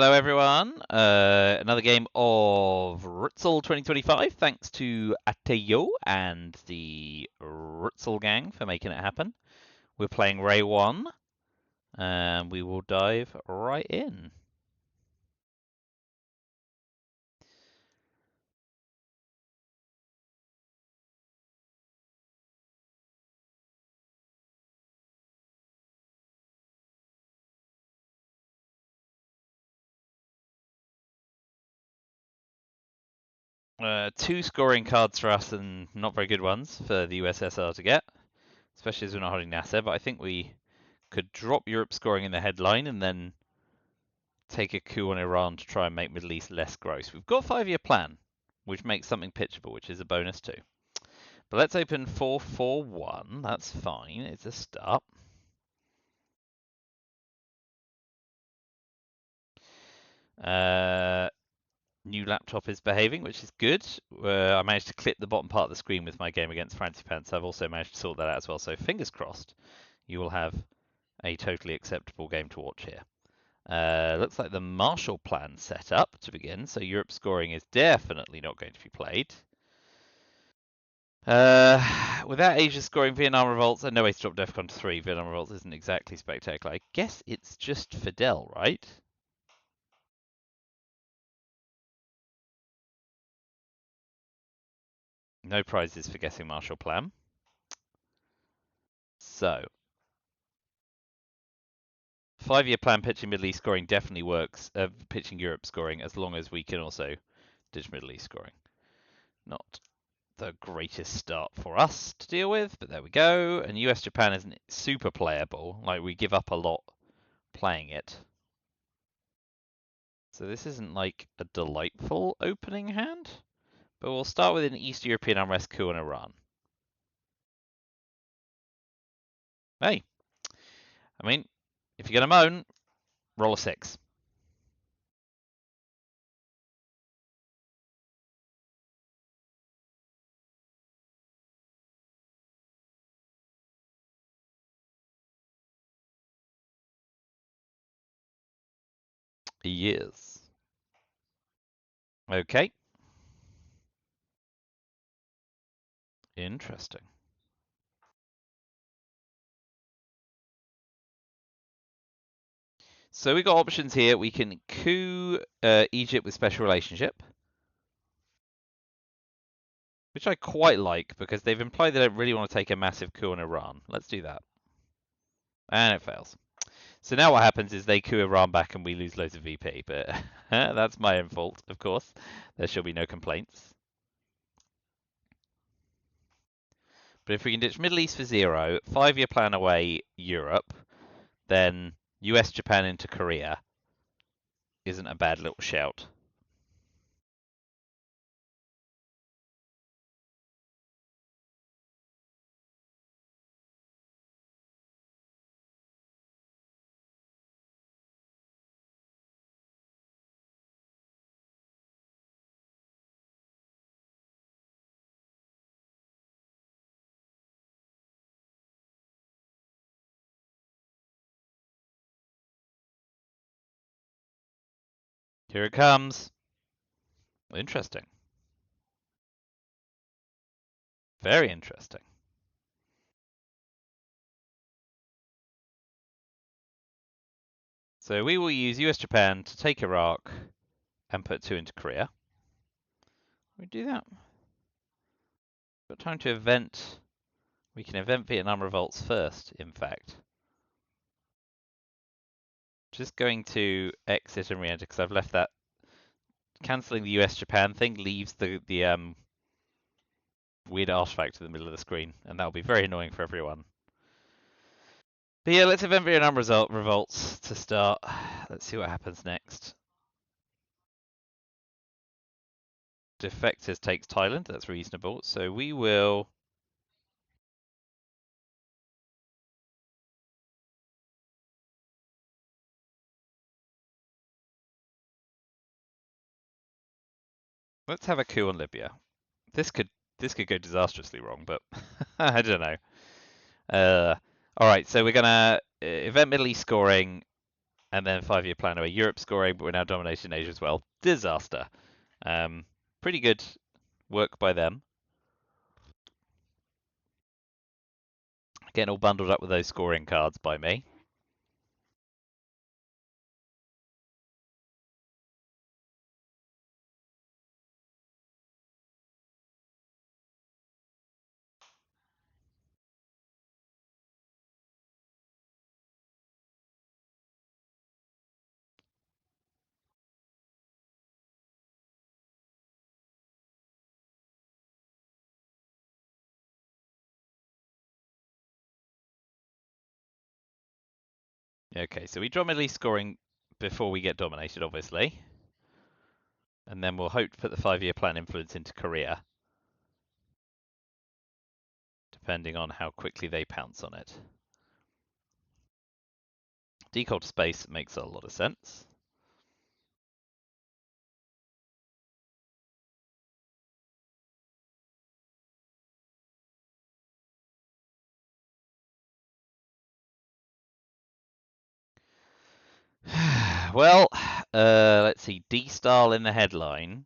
Hello everyone, another game of RTSL 2025, thanks to Ateo and the RTSL gang for making it happen. We're playing Raewon, and we will dive right in. Two scoring cards for us and not very good ones for the USSR to get, especially as we're not holding NASA, but I think we could drop Europe scoring in the headline and then take a coup on Iran to try and make Middle East less gross. We've got a 5-year plan, which makes something pitchable, which is a bonus too. But let's open 441. That's fine. It's a start. New laptop is behaving, which is good. I managed to clip the bottom part of the screen with my game against Francipan, so I've also managed to sort that out as well. So fingers crossed, you will have a totally acceptable game to watch here. Looks like the Marshall Plan set up to begin, so Europe scoring is definitely not going to be played. Without Asia scoring Vietnam revolts, and no way to drop DEFCON to 3, Vietnam revolts isn't exactly spectacular. I guess it's just Fidel, right? No prizes for guessing Marshall Plan. So, 5-year plan pitching Middle East scoring definitely works. Pitching Europe scoring, as long as we can also ditch Middle East scoring. Not the greatest start for us to deal with, but there we go. And US Japan isn't super playable. Like, we give up a lot playing it. So this isn't like a delightful opening hand, but we'll start with an East European unrest coup in Iran. Hey, I mean, if you're gonna moan, roll a 6. Years. Okay. Interesting. So we got options here. We can coup Egypt with special relationship, which I quite like because they've implied they don't really want to take a massive coup on Iran. Let's do that. And it fails. So now what happens is they coup Iran back and we lose loads of VP, but that's my own fault, of course. There shall be no complaints. But if we can ditch Middle East for 0, 5-year plan away Europe, then US Japan into Korea isn't a bad little shout. Here it comes. Interesting. Very interesting. So we will use US Japan to take Iraq and put 2 into Korea. We do that. Got time to event. We can event Vietnam revolts first, in fact. Just going to exit and re-enter because I've left that. Cancelling the US Japan thing leaves the weird artifact in the middle of the screen, and that'll be very annoying for everyone. But yeah, let's event Vietnam revolts to start. Let's see what happens next. Defectors takes Thailand. That's reasonable. So we will. Let's have a coup on Libya. This could go disastrously wrong, but I don't know. All right, so we're gonna event Middle East scoring. And then 5-year plan away Europe scoring, but we're now dominating Asia as well. Disaster. Um, Pretty good work by them. Getting all bundled up with those scoring cards by me. Okay, so we draw Middle East scoring before we get dominated, obviously. And then we'll hope to put the 5-year plan influence into Korea, depending on how quickly they pounce on it. Decult space makes a lot of sense. Well, let's see. D-Style in the headline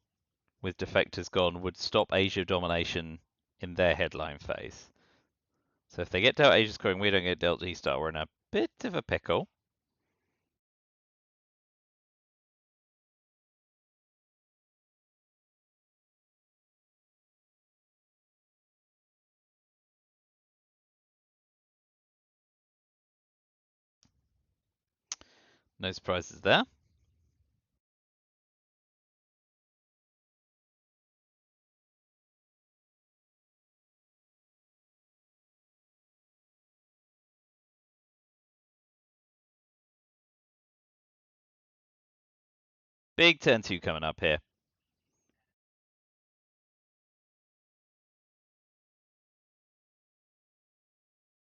with defectors gone would stop Asia domination in their headline phase. So if they get dealt Asia scoring, we don't get dealt D-Style, we're in a bit of a pickle. No surprises there. Big turn 2 coming up here.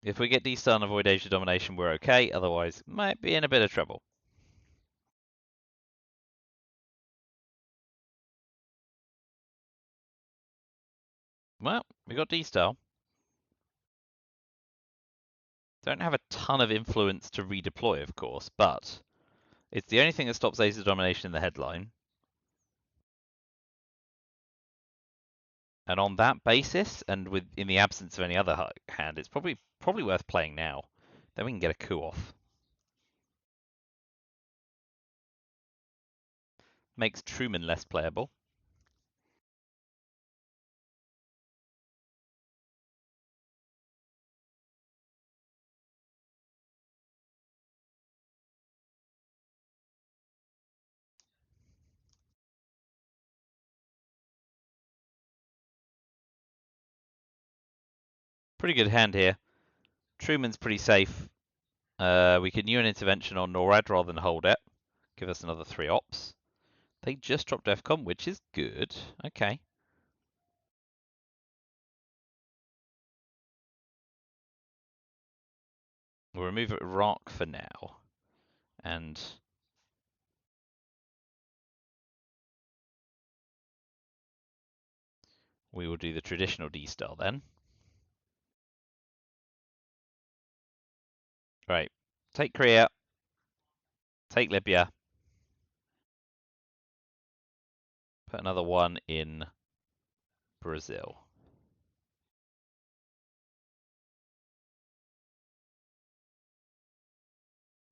If we get D-Style and avoid Asia domination, we're okay. Otherwise, might be in a bit of trouble. Well, we got D-Style. Don't have a ton of influence to redeploy, of course, but it's the only thing that stops Asia domination in the headline. And on that basis, and in the absence of any other hand, it's probably worth playing now. Then we can get a coup off. Makes Truman less playable. Pretty good hand here. Truman's pretty safe. We can new an intervention on NORAD rather than hold it. Give us another 3 ops. They just dropped DEFCON, which is good. Okay. We'll remove Iraq for now. And we will do the traditional D-Style then. Right. Take Korea. Take Libya. Put another one in Brazil.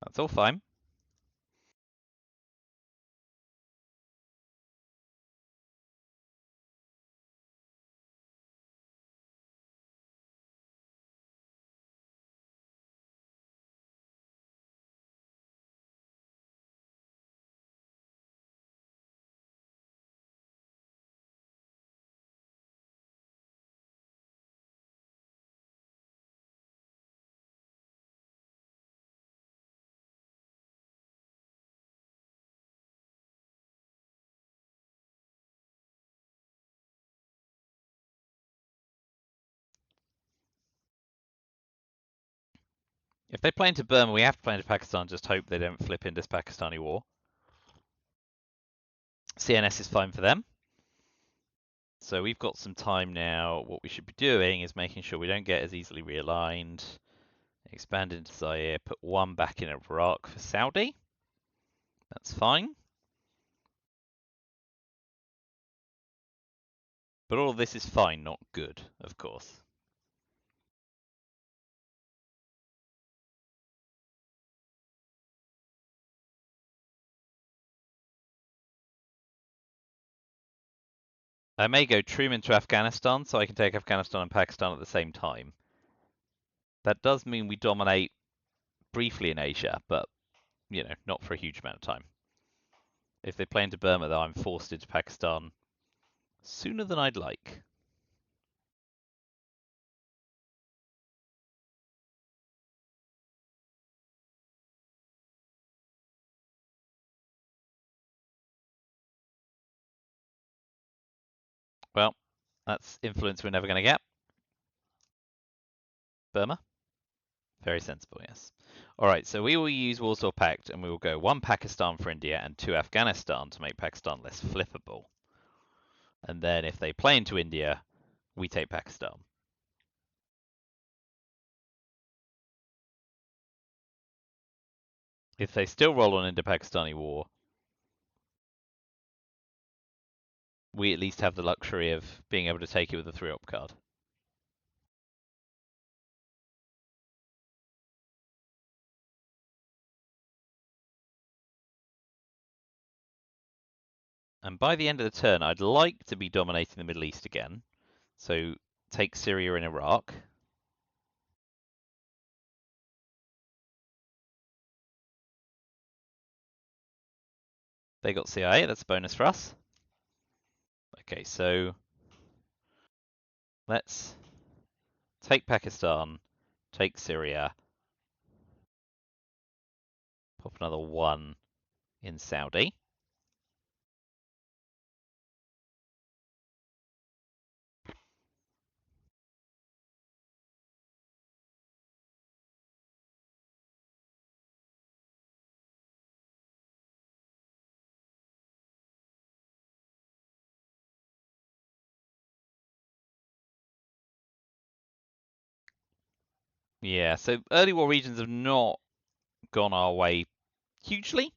That's all fine. If they play into Burma, we have to play into Pakistan. Just hope they don't flip into this Pakistani war. CNS is fine for them. So we've got some time now. What we should be doing is making sure we don't get as easily realigned. Expand into Zaire. Put 1 back in Iraq for Saudi. That's fine. But all of this is fine, not good, of course. I may go Truman to Afghanistan, so I can take Afghanistan and Pakistan at the same time. That does mean we dominate briefly in Asia, but, you know, not for a huge amount of time. If they play into Burma, though, I'm forced into Pakistan sooner than I'd like. Well, that's influence we're never going to get. Burma. Very sensible, yes. All right, so we will use Warsaw Pact, and we will go 1 Pakistan for India and 2 Afghanistan to make Pakistan less flippable. And then if they play into India, we take Pakistan. If they still roll on Indo-Pakistani war, we at least have the luxury of being able to take it with a 3-op card. And by the end of the turn, I'd like to be dominating the Middle East again. So take Syria and Iraq. They got CIA, that's a bonus for us. Okay, so let's take Pakistan, take Syria, pop another 1 in Saudi. Yeah, so early war regions have not gone our way hugely,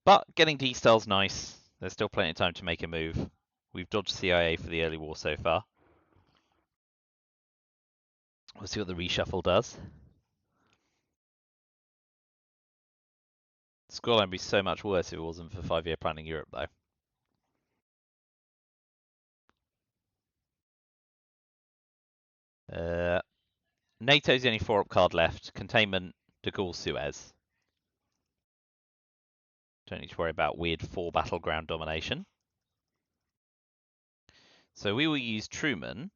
but getting D-Style's nice. There's still plenty of time to make a move. We've dodged CIA for the early war so far. We'll see what the reshuffle does. Scoreline would be so much worse if it wasn't for 5-year planning Europe, though. NATO's the only 4-op card left. Containment, De Gaulle, Suez. Don't need to worry about weird 4 battleground domination. So we will use Truman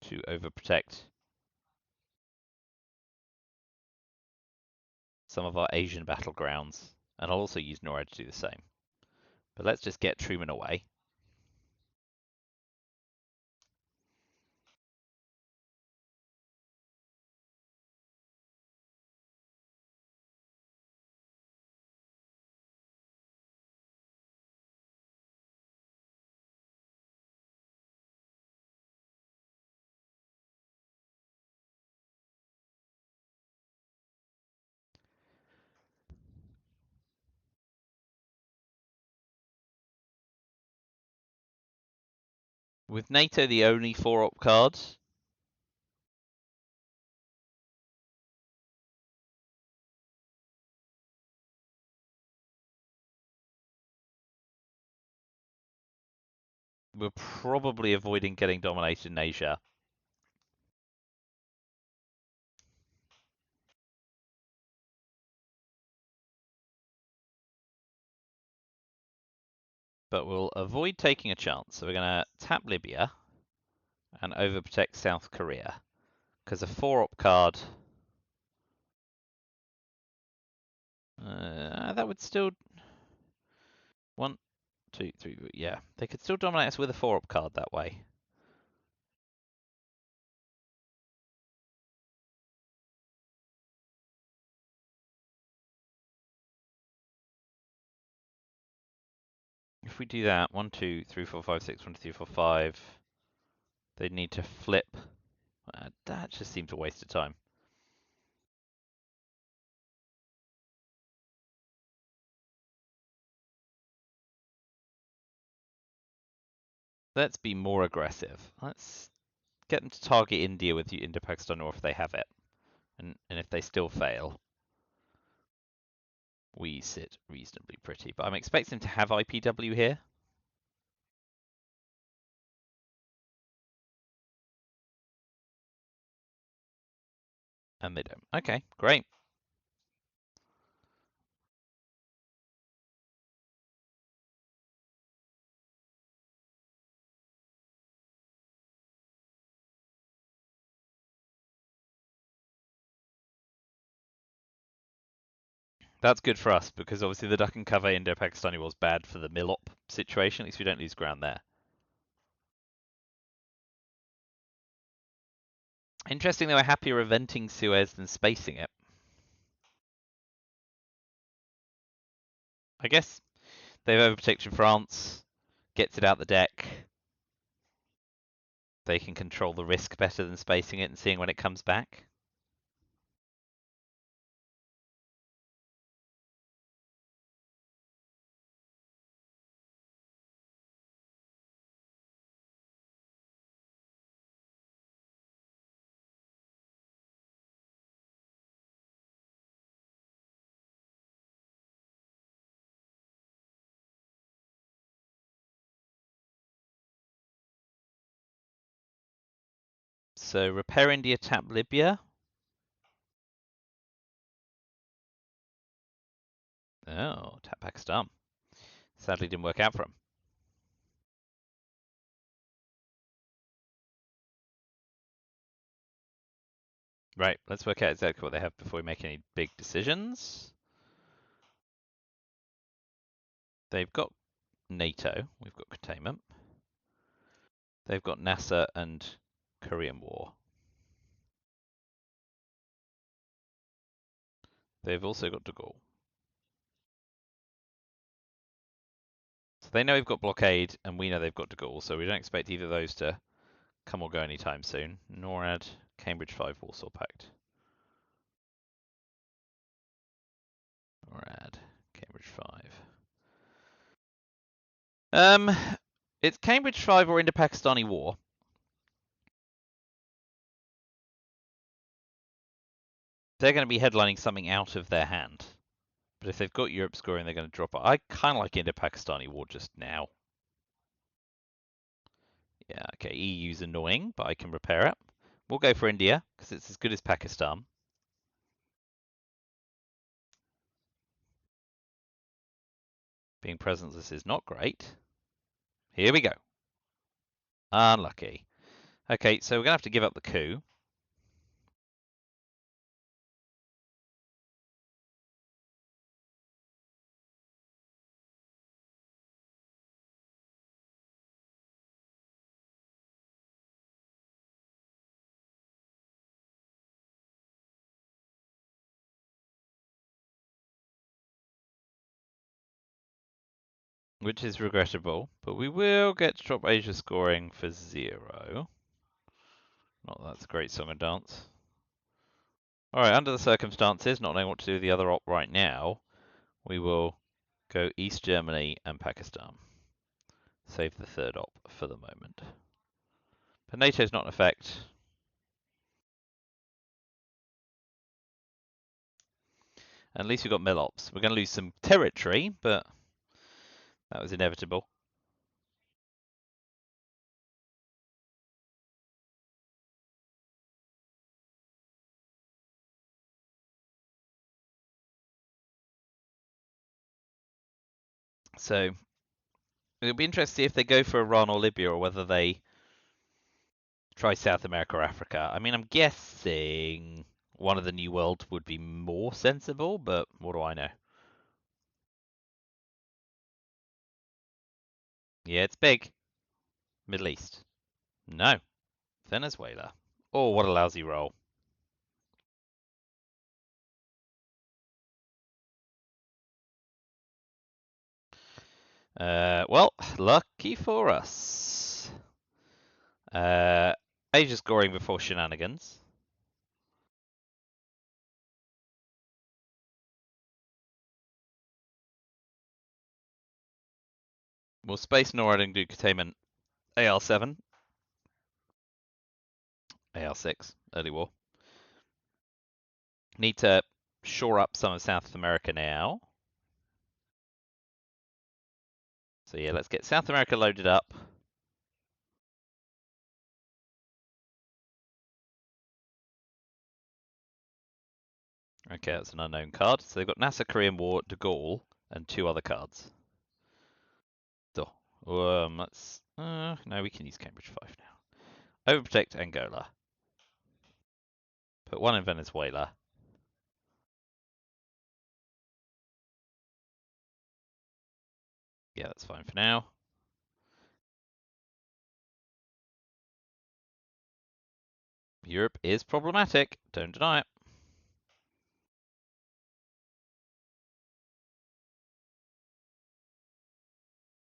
to overprotect some of our Asian battlegrounds. And I'll also use NORAD to do the same. But let's just get Truman away. With NATO the only 4-op card, we're probably avoiding getting dominated in Asia. But we'll avoid taking a chance. So we're going to tap Libya and overprotect South Korea. Because a 4-op card... that would still... 1, 2, 3... Yeah, they could still dominate us with a 4-op card that way. If we do that, 1, 2, 3, 4, 5, 6, 1, 2, 3, 4, 5... They'd need to flip. That just seems a waste of time. Let's be more aggressive. Let's get them to target India with Indo-Pakistan, or if they have it. And if they still fail, we sit reasonably pretty. But I'm expecting to have IPW here. And they don't. Okay, great. That's good for us, because obviously the duck and cover Indo-Pakistani was bad for the Millop situation. At least we don't lose ground there. Interesting, they were happier eventing Suez than spacing it. I guess they've overprotected France, gets it out the deck. They can control the risk better than spacing it and seeing when it comes back. So repair India, tap Libya. Oh, tap Pakistan. Sadly didn't work out for them. Right, let's work out exactly what they have before we make any big decisions. They've got NATO, we've got containment. They've got NASA and Korean War. They've also got de Gaulle. So they know we've got blockade, and we know they've got de Gaulle, so we don't expect either of those to come or go anytime soon. NORAD, Cambridge 5, Warsaw Pact. NORAD, Cambridge 5. It's Cambridge 5 or Indo-Pakistani War. They're going to be headlining something out of their hand. But if they've got Europe scoring, they're going to drop it. I kind of like Indo-Pakistani War just now. Yeah, okay, EU's annoying, but I can repair it. We'll go for India, because it's as good as Pakistan. Being presentless is not great. Here we go. Unlucky. Okay, so we're going to have to give up the coup. Which is regrettable, but we will get to drop Asia scoring for 0. Not that that's a great song and dance. Alright, under the circumstances, not knowing what to do with the other op right now, we will go East Germany and Pakistan. Save the third op for the moment. But NATO's not in effect. And at least we've got Milops. We're going to lose some territory, but that was inevitable. So it'll be interesting to see if they go for Iran or Libya, or whether they try South America or Africa. I mean, I'm guessing one of the New World would be more sensible, but what do I know? Yeah, it's big. Middle East. No. Venezuela. Oh, what a lousy roll. Well, lucky for us. Asia scoring before shenanigans. We'll space NORAD and do containment AR7, AR6, early war. Need to shore up some of South America now. So yeah, let's get South America loaded up. Okay, that's an unknown card. So they've got NASA, Korean War, De Gaulle, and 2 other cards. So, let's... no, we can use Cambridge 5 now. Overprotect Angola. Put 1 in Venezuela. Yeah, that's fine for now. Europe is problematic. Don't deny it.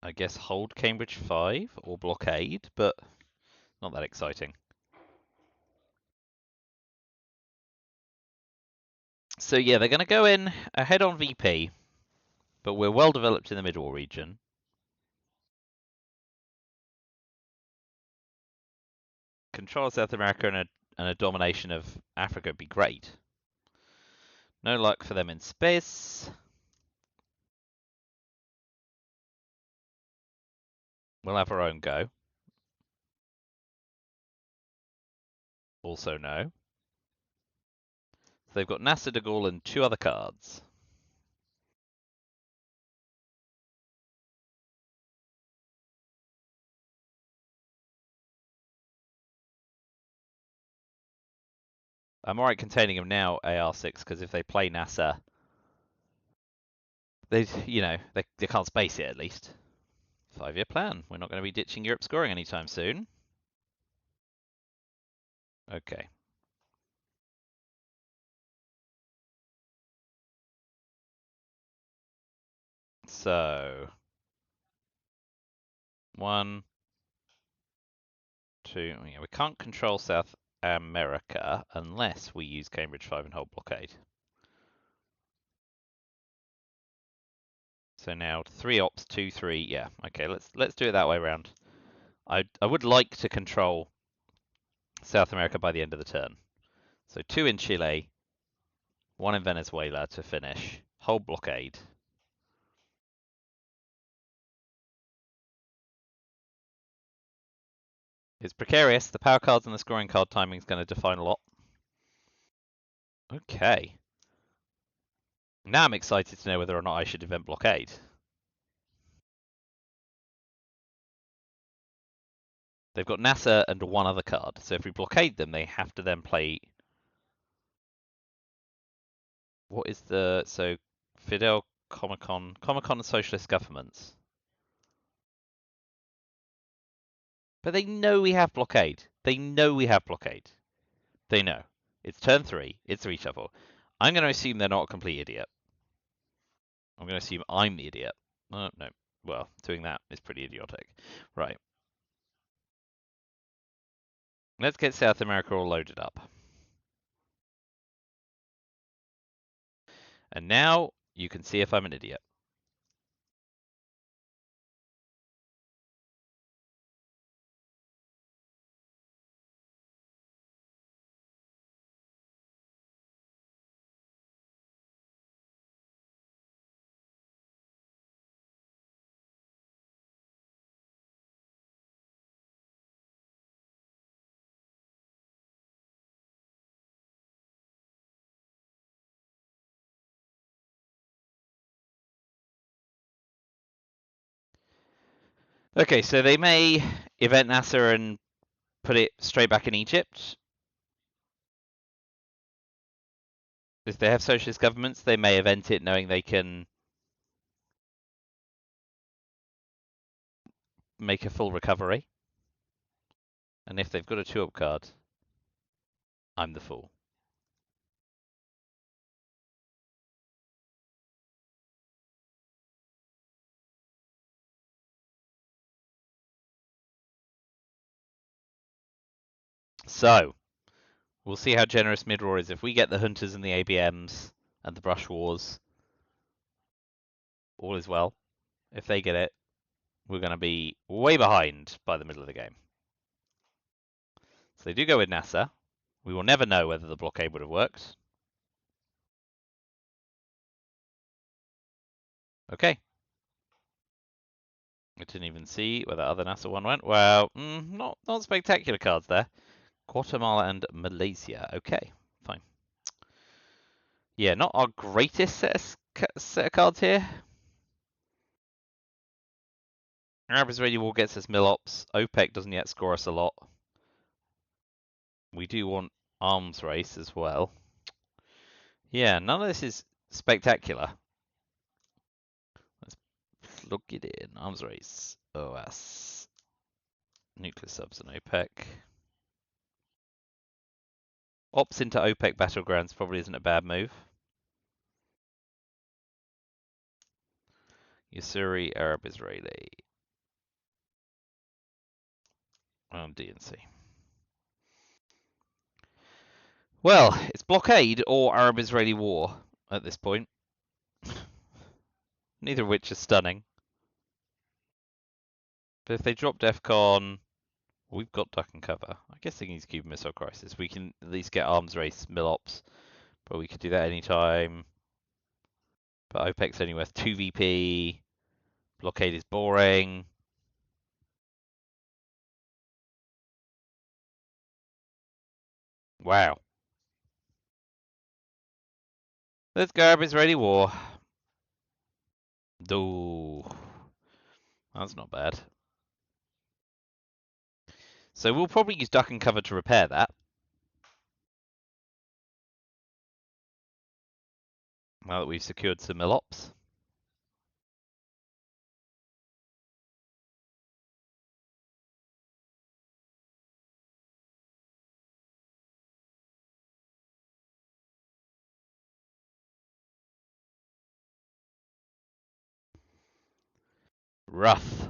I guess hold Cambridge 5 or blockade, but not that exciting. So yeah, they're going to go in ahead on VP, but we're well developed in the Mid-War region. Control of South America and a domination of Africa would be great. No luck for them in space. We'll have our own go. Also no. So they've got NASA, De Gaulle, and 2 other cards. I'm alright containing them now, AR6, because if they play NASA, they can't space it at least. 5-year plan. We're not going to be ditching Europe scoring anytime soon. Okay. So 1, 2. Yeah, we can't control South America unless we use Cambridge 5 and hold blockade. So now 3 ops, 2, 3. Yeah, okay. Let's do it that way around. I would like to control South America by the end of the turn. So 2 in Chile, 1 in Venezuela to finish. Hold blockade. It's precarious. The power cards and the scoring card timing is going to define a lot. Okay. Now I'm excited to know whether or not I should event blockade. They've got NASA and 1 other card. So if we blockade them, they have to then play... What is the... So Fidel, Comecon and Socialist Governments. But they know we have blockade. They know we have blockade. They know. It's turn 3. It's reshuffle. I'm going to assume they're not a complete idiot. I'm going to assume I'm the idiot. No. Well, doing that is pretty idiotic. Right. Let's get South America all loaded up. And now you can see if I'm an idiot. Okay, so they may event NASA and put it straight back in Egypt. If they have socialist governments, they may event it knowing they can make a full recovery. And if they've got a 2-up card, I'm the fool. So, we'll see how generous Mid-War is. If we get the Hunters and the ABMs and the Brush Wars, all is well. If they get it, we're going to be way behind by the middle of the game. So they do go with NASA. We will never know whether the blockade would have worked. Okay. I didn't even see where the other NASA one went. Well, not spectacular cards there. Guatemala and Malaysia. Okay, fine. Yeah, not our greatest set of cards here. Arab-Israeli war gets us Milops. OPEC doesn't yet score us a lot. We do want arms race as well. Yeah, none of this is spectacular. Let's plug it in. Arms race. OS. Nuclear subs and OPEC. Ops into OPEC battlegrounds probably isn't a bad move. Yusuri, Arab, Israeli. And DNC. Well, it's blockade or Arab-Israeli war at this point. Neither of which is stunning. But if they drop DEFCON, we've got duck and cover. I guess they can use Cuban Missile Crisis. We can at least get arms race Milops, but we could do that anytime. But OPEC's only worth 2 VP. Blockade is boring. Wow. Let's go Arab-Israeli war. Ooh. That's not bad. So we'll probably use duck and cover to repair that. Now that we've secured some Milops. Rough.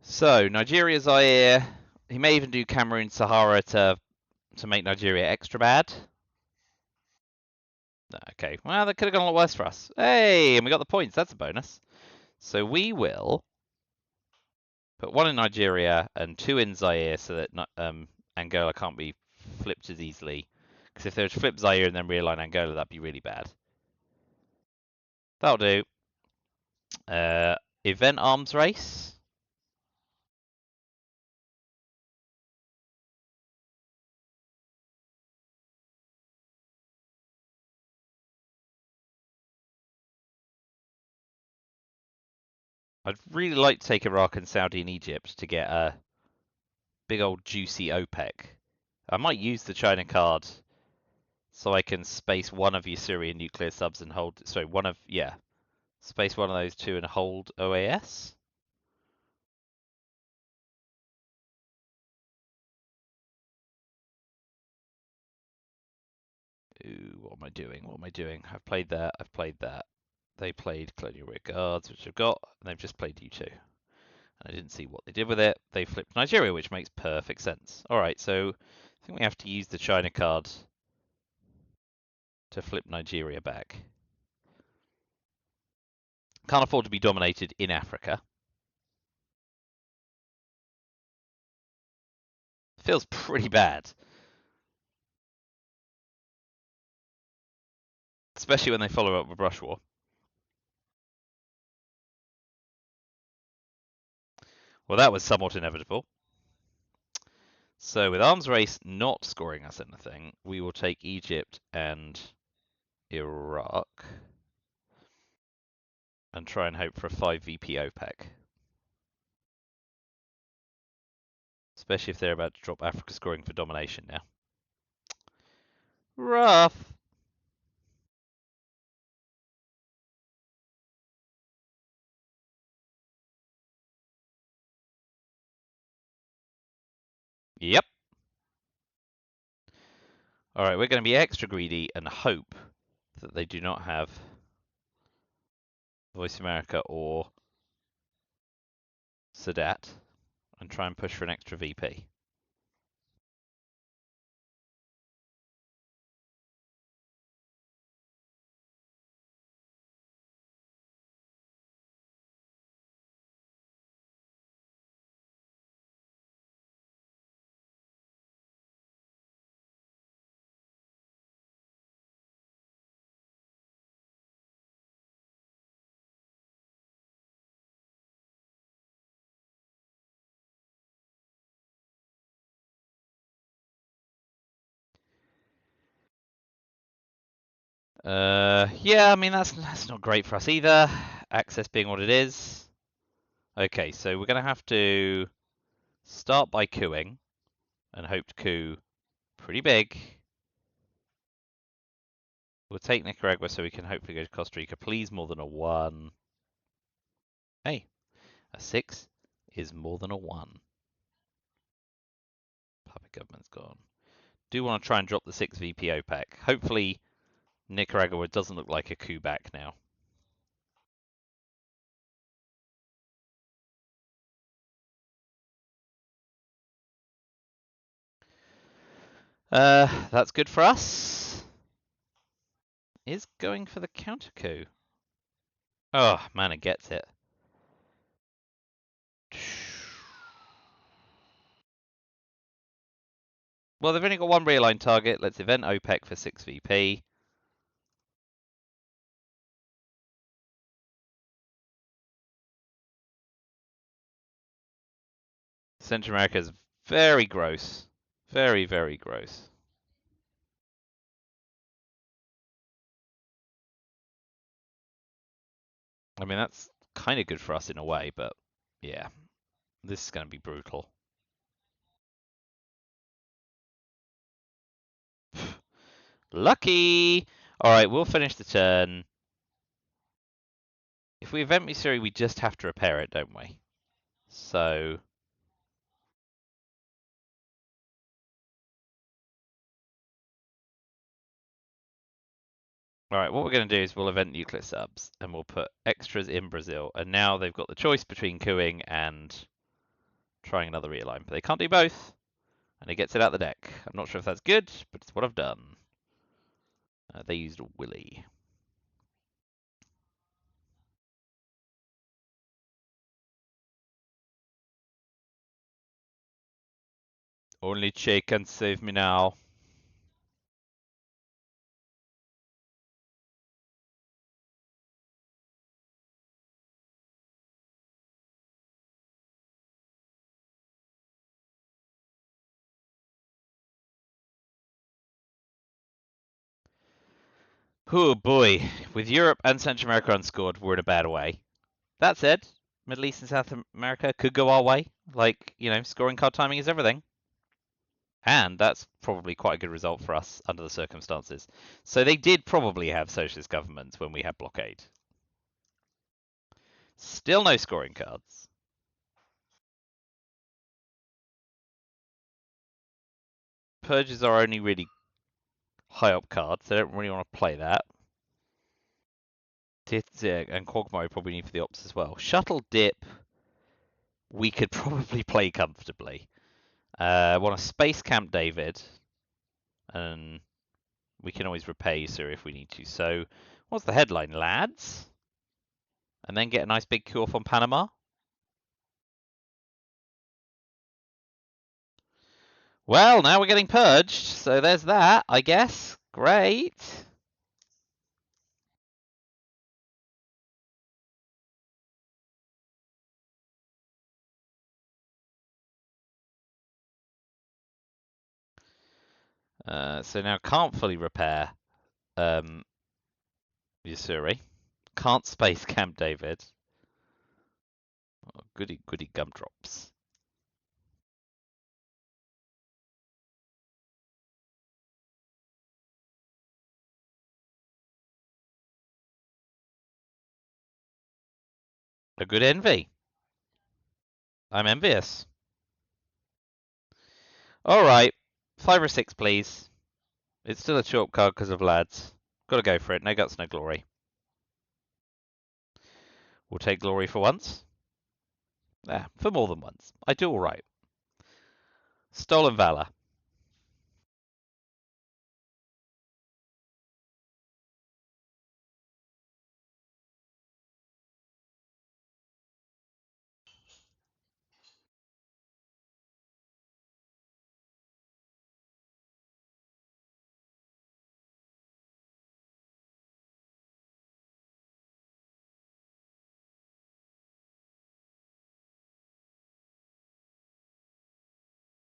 So Nigeria, Zaire. He may even do Cameroon, Sahara to make Nigeria extra bad. Okay, well that could have gone a lot worse for us. Hey, and we got the points. That's a bonus. So we will put 1 in Nigeria and 2 in Zaire so that Angola can't be flipped as easily. Because if they were to flip Zaire and then realign Angola, that'd be really bad. That'll do. Event arms race. I'd really like to take Iraq and Saudi and Egypt to get a big old juicy OPEC. I might use the China card so I can space one of your Syrian nuclear subs and hold. Sorry, space one of those two and hold OAS. Ooh, what am I doing? What am I doing? I've played that. I've played that. They played Colonial Rear Guards, which I've got, and they've just played U2. And I didn't see what they did with it. They flipped Nigeria, which makes perfect sense. All right, so I think we have to use the China card to flip Nigeria back. Can't afford to be dominated in Africa. Feels pretty bad. Especially when they follow up with Brush War. Well, that was somewhat inevitable. So with arms race not scoring us anything, we will take Egypt and Iraq and try and hope for a 5 VP OPEC. Especially if they're about to drop Africa scoring for domination now. Rough. Yep. Alright, we're going to be extra greedy and hope that they do not have Voice America or Sadat and try and push for an extra VP. Yeah, I mean that's not great for us either. Access being what it is. Okay, so we're gonna have to start by cooing and hope to coup pretty big. We'll take Nicaragua so we can hopefully go to Costa Rica. Please more than a 1. Hey, a 6 is more than a 1. Puppet government's gone. Do want to try and drop the 6 VP OPEC. Hopefully Nicaragua doesn't look like a coup back now. That's good for us. Is going for the counter coup. Oh, man, it gets it. Well, they've only got one realign target. Let's event OPEC for 6 VP. Central America is very gross. Very, very gross. I mean, that's kind of good for us in a way, but yeah, this is going to be brutal. Lucky! Alright, we'll finish the turn. If we event Missouri, we just have to repair it, don't we? So... Alright, what we're going to do is we'll event nuclear subs, and we'll put extras in Brazil, and now they've got the choice between cooing and trying another realign, but they can't do both, and it gets it out the deck. I'm not sure if that's good, but it's what I've done. They used Willy. Only Che can save me now. Oh boy, with Europe and Central America unscored, we're in a bad way. That said, Middle East and South America could go our way. Like, you know, scoring card timing is everything. And that's probably quite a good result for us under the circumstances. So they did probably have socialist governments when we had blockade. Still no scoring cards. Purges are only really high up cards. They don't really want to play that. And Quagmire probably need for the ops as well. Shuttle Dip, we could probably play comfortably. Want to Space Camp David, and we can always repay you, sir, if we need to. So, what's the headline, lads? And then get a nice big coup off on Panama. Well, now we're getting purged, so there's that, I guess. Great. So now can't fully repair Yusuri. Can't Space Camp David. Oh, goody, goody gumdrops. A good envy. I'm envious. All right, 5 or 6, please. It's still a chalk card because of lads. Got to go for it. No guts, no glory. We'll take glory for once. For more than once. I do all right. Stolen valor.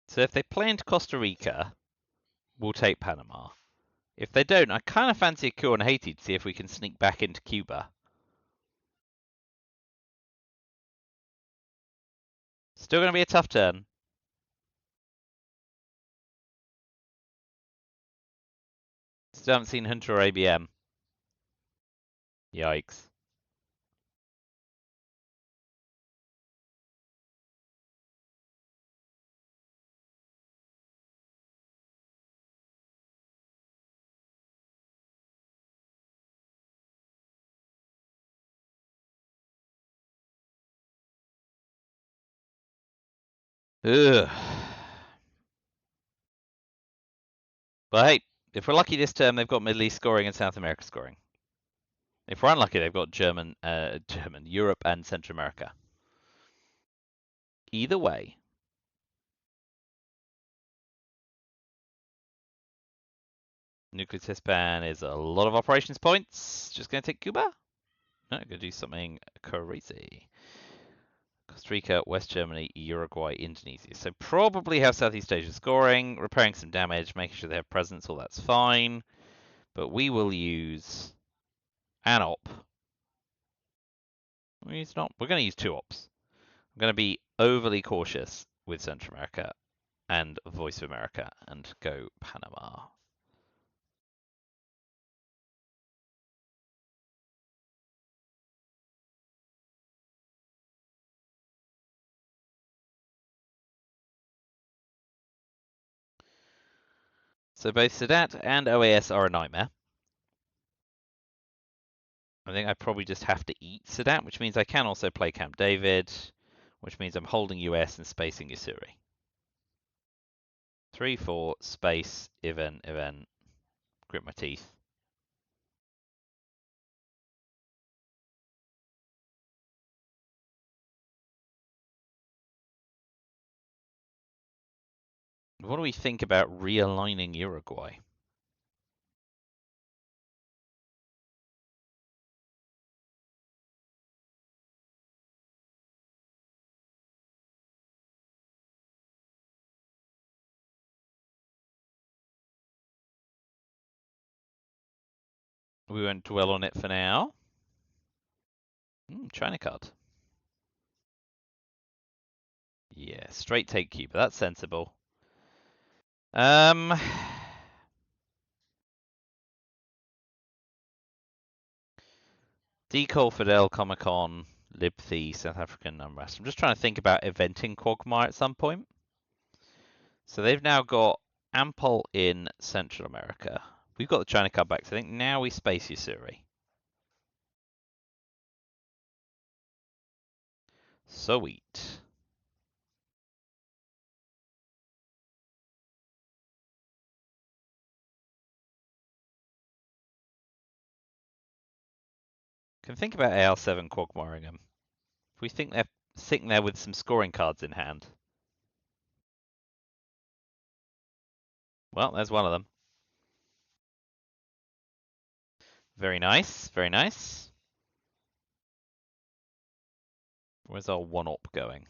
So if they play into Costa Rica, we'll take Panama. If they don't, I kind of fancy a coup on Haiti to see if we can sneak back into Cuba. Still going to be a tough turn. Still haven't seen Hunter or ABM. Yikes. Ugh. But hey, if we're lucky this term, they've got Middle East scoring and South America scoring. If we're unlucky, they've got Europe and Central America. Either way. Nuclear test ban is a lot of operations points. Just going to take Cuba? No, going to do something crazy. Costa Rica, West Germany, Uruguay, Indonesia. So probably have Southeast Asia scoring, repairing some damage, making sure they have presence, all that's fine. But we will use an op. We're going to use two ops. I'm going to be overly cautious with Central America and Voice of America and go Panama. So both Sadat and OAS are a nightmare. I think I probably just have to eat Sadat, which means I can also play Camp David, which means I'm holding US and spacing Usuri. 3-4, space, event, grit my teeth. What do we think about realigning Uruguay? We won't dwell on it for now. China card. Yeah, straight take Cuba. That's sensible. Decol Fidel, Comic Con, Libthy, South African Unrest. I'm just trying to think about eventing Quagmire at some point. So they've now got Ampol in Central America. We've got the China card back, so I think now we space Usuri. Sweet. Can think about AL7 Quagmiring them. If we think they're sitting there with some scoring cards in hand. Well, there's one of them. Very nice, very nice. Where's our one op going?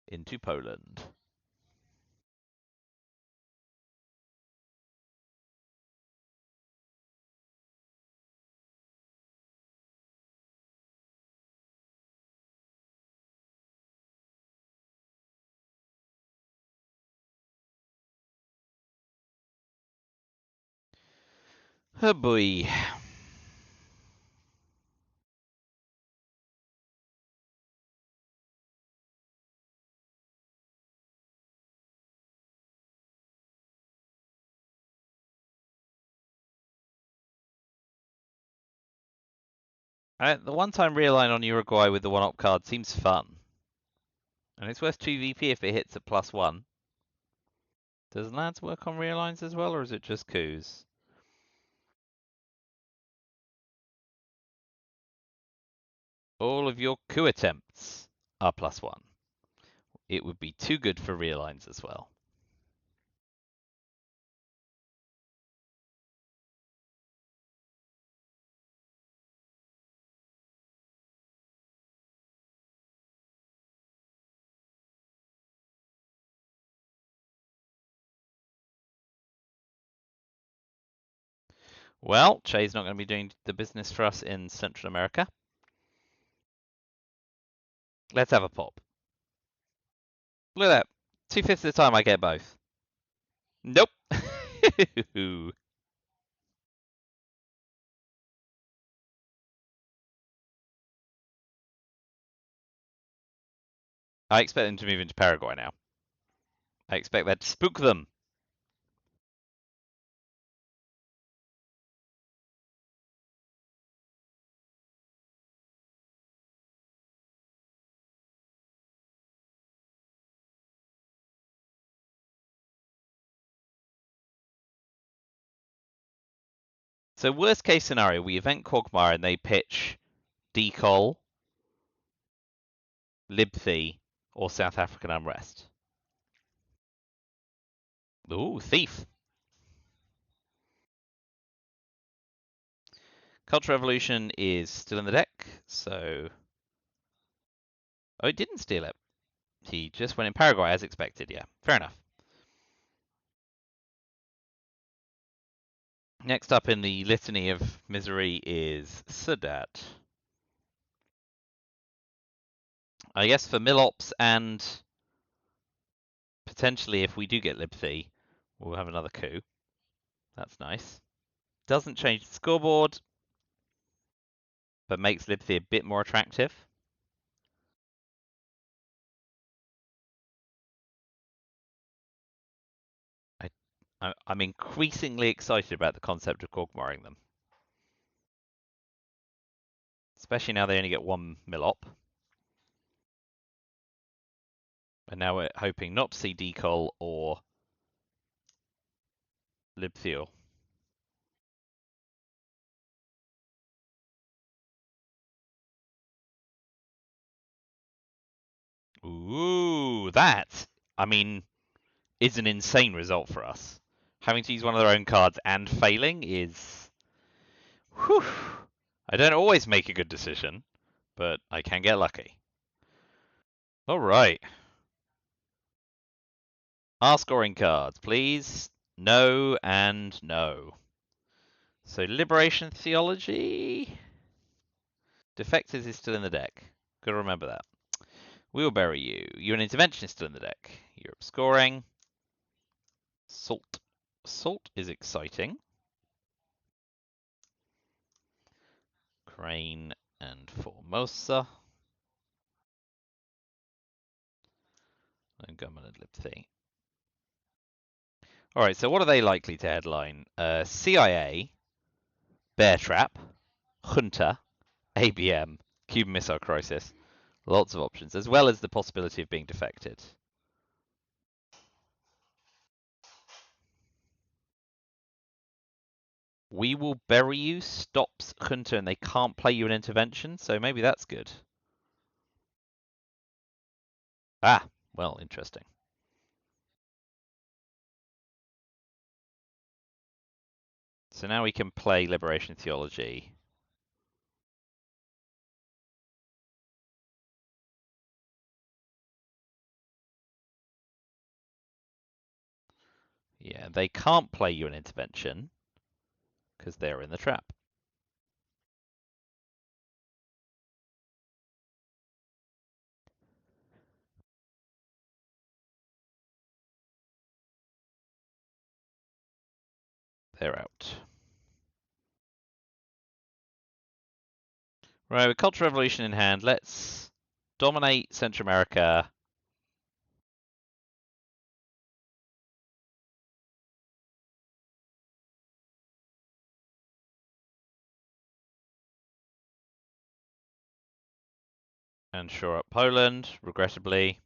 Into Poland. Oh boy. The one-time realign on Uruguay with the 1-op card seems fun. And it's worth 2 VP if it hits at +1. Does Lads work on realigns as well, or is it just coups? All of your coup attempts are +1. It would be too good for realigns as well. Well, Che's not going to be doing the business for us in Central America. Let's have a pop. Look at that. 2/5 of the time I get both. Nope. I expect them to move into Paraguay now. I expect that to spook them. So worst case scenario, we event Quagmire and they pitch Decol, Libthy, or South African Unrest. Ooh, Thief. Culture Revolution is still in the deck, so... Oh, it didn't steal it. He just went in Paraguay as expected, yeah. Fair enough. Next up in the litany of misery is Sadat. I guess for Millops and potentially if we do get Libthy, we'll have another coup. That's nice. Doesn't change the scoreboard, but makes Libthy a bit more attractive. I'm increasingly excited about the concept of Quagmiring them. Especially now they only get 1 Millop. And now we're hoping not to see Decol or Libthiel. Ooh, that, I mean, is an insane result for us. Having to use one of their own cards and failing is... Whew. I don't always make a good decision, but I can get lucky. All right. Our scoring cards, please. No and no. So Liberation Theology. Defectors is still in the deck. Gotta remember that. We will bury you. You're an interventionist still in the deck. Europe scoring. Salt. Salt is exciting. Crane and Formosa. And Gumman and Libthy. Alright, so what are they likely to headline? CIA, Bear Trap, Junta, ABM, Cuban Missile Crisis. Lots of options, as well as the possibility of being defected. We will bury you stops Junta and they can't play you an intervention, so maybe that's good. Ah, well, interesting. So now we can play Liberation Theology. Yeah, they can't play you an intervention because they're in the trap. They're out. Right, with Cultural Revolution in hand, let's dominate Central America. And shore up Poland, regrettably.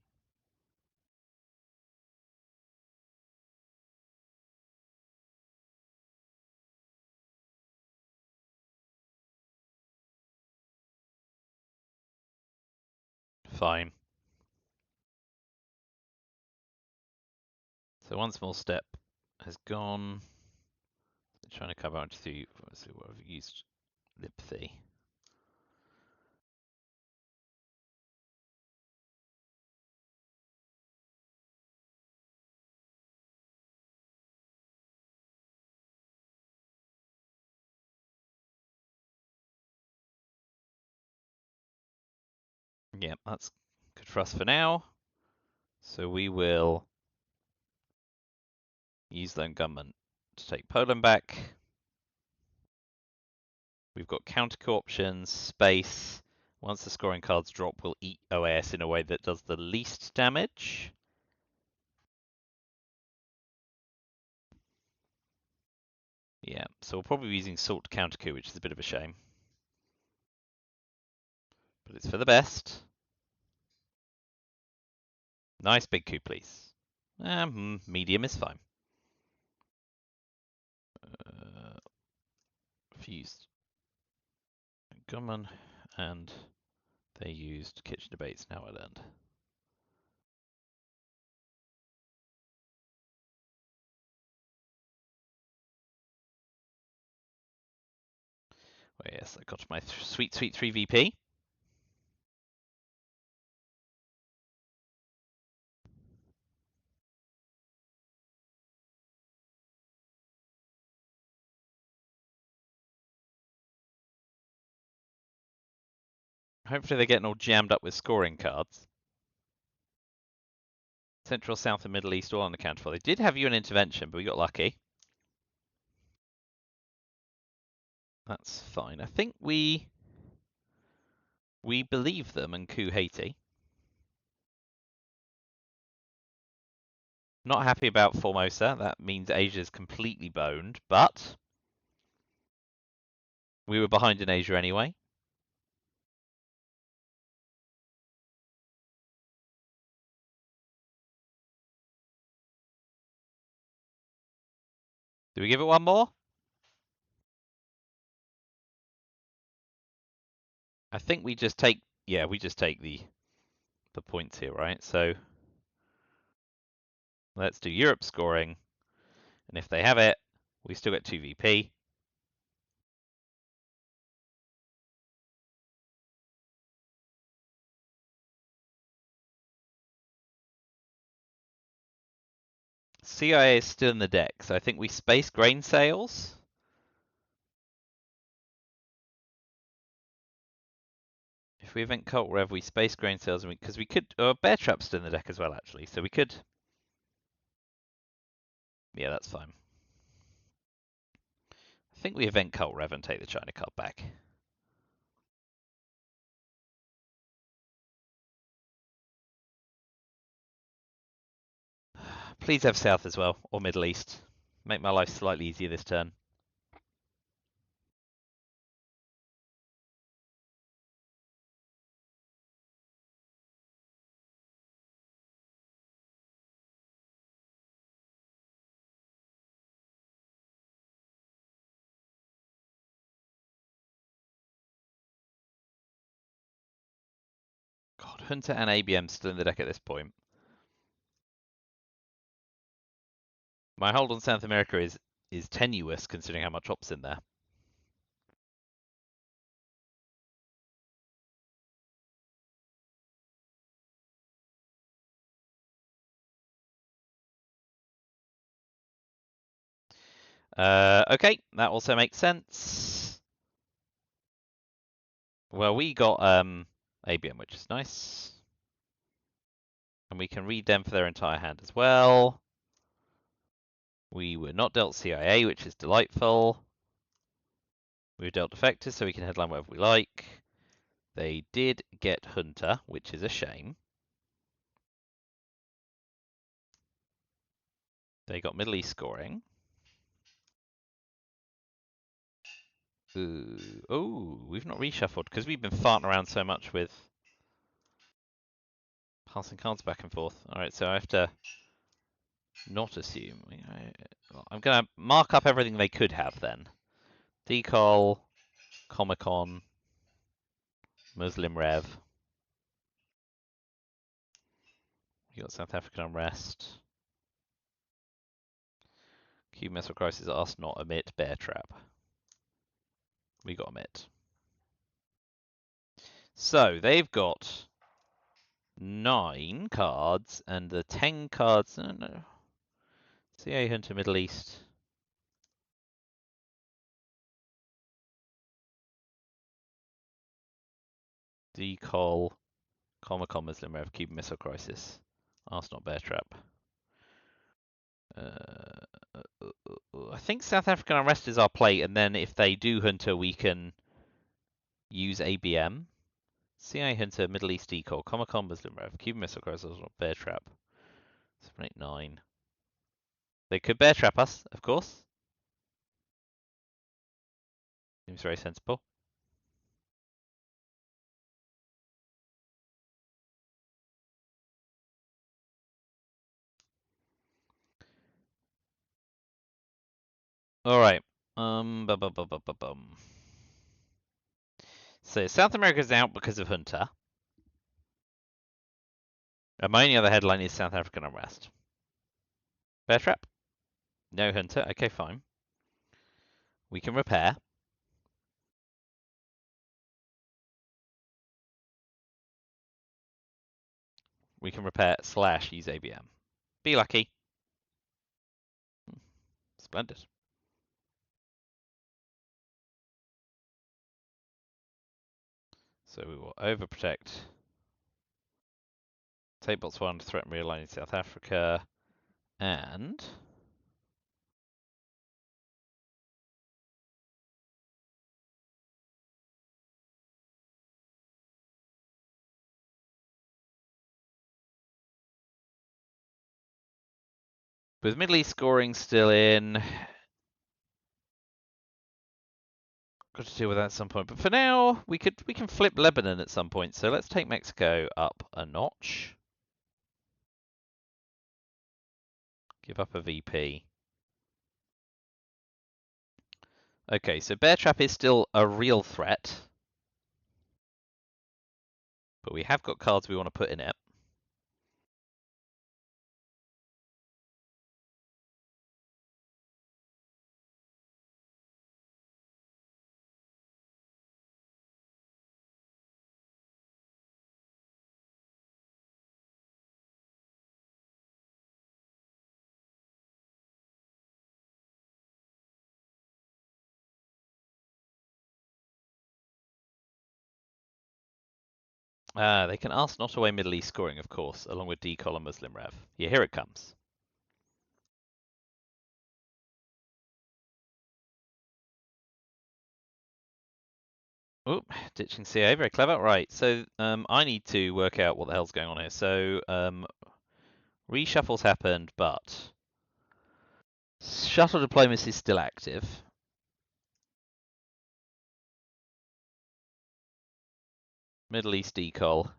Fine. So one small step has gone. Trying to cover on to let's see what I've used. Lipthy. Yeah, that's good for us for now. So we will use the government to take Poland back. We've got counter coup options, space. Once the scoring cards drop, we'll eat OAS in a way that does the least damage. Yeah, so we'll probably be using Salt to counter coup, which is a bit of a shame. But it's for the best. Nice big coup, please. Medium is fine. Fused gunman, and they used kitchen debates. Now I learned. Oh, yes, I got my sweet 3 VP. Hopefully they're getting all jammed up with scoring cards. Central, South, and Middle East all on the counter for. They did have UN intervention, but we got lucky. That's fine. I think we believe them and coup Haiti. Not happy about Formosa. That means Asia's completely boned, but we were behind in Asia anyway. Do we give it one more? I think we just take, yeah, we just take the points here, right? So let's do Europe scoring, and if they have it, we still get 2 VP. CIA is still in the deck, so I think we space grain sales. If we event Cult Rev, we space grain sales, because we could. Bear Trap's still in the deck as well, actually, so we could. Yeah, that's fine. I think we event Cult Rev and take the China card back. Please have South as well, or Middle East. Make my life slightly easier this turn. God, Hunter and ABM still in the deck at this point. My hold on South America is tenuous considering how much op's in there. Okay, that also makes sense. Well, we got ABM, which is nice. And we can read them for their entire hand as well. We were not dealt CIA, which is delightful. We were dealt Defectors, so we can headline whatever we like. They did get Hunter, which is a shame. They got Middle East scoring. Ooh. Oh, we've not reshuffled because we've been farting around so much with Passing cards back and forth. Alright, so I have to not assume. I'm going to mark up everything they could have then. Decol, Comic-Con, Muslim Rev. You got South African Unrest. Cuban Missile Crisis, Ask Not, Omit, Bear Trap. We got Omit. So, they've got 9 cards, and the 10 cards... No. CA Hunter Middle East. Decol, Comic-Con, Muslim Rev, Cuban Missile Crisis, Ask Not, Bear Trap. I think South African Unrest is our play, and then if they do Hunter, we can use ABM. CIA Hunter, Middle East Decol, Comic-Con, Muslim Rev, Cuban Missile Crisis, Bear Trap. 7, 8, 9. They could Bear Trap us, of course. Seems very sensible. All right. So South America's out because of Hunter. And my only other headline is South African Unrest. Bear Trap? No Hunter. Okay, fine. We can repair. We can repair / use ABM. Be lucky. Splendid. So we will overprotect. Take Botswana to threaten realigning South Africa. And with Middle East scoring still in, got to deal with that at some point. But for now, we can flip Lebanon at some point. So let's take Mexico up a notch. Give up a VP. Okay, so Bear Trap is still a real threat. But we have got cards we want to put in it. They can ask not away Middle East scoring, of course, along with Decol and Muslim Rev. Yeah, here it comes. Oop, ditching CA, very clever. Right, so I need to work out what the hell's going on here. So reshuffles happened, but shuttle diplomacy is still active. Middle East decol.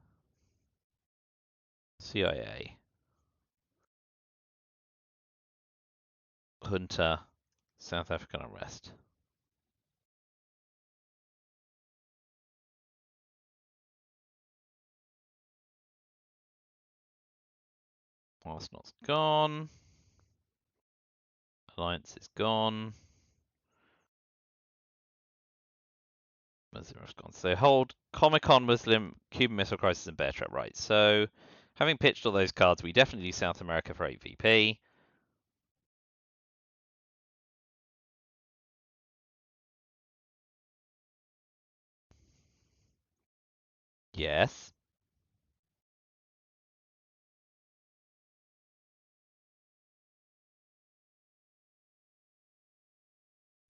CIA. Junta. South African unrest. Arsenal's gone. Alliance is gone. Muslim's gone. So hold Comic-Con, Muslim, Cuban Missile Crisis, and Bear Trap. Right. So having pitched all those cards, we definitely do South America for 8 VP. Yes.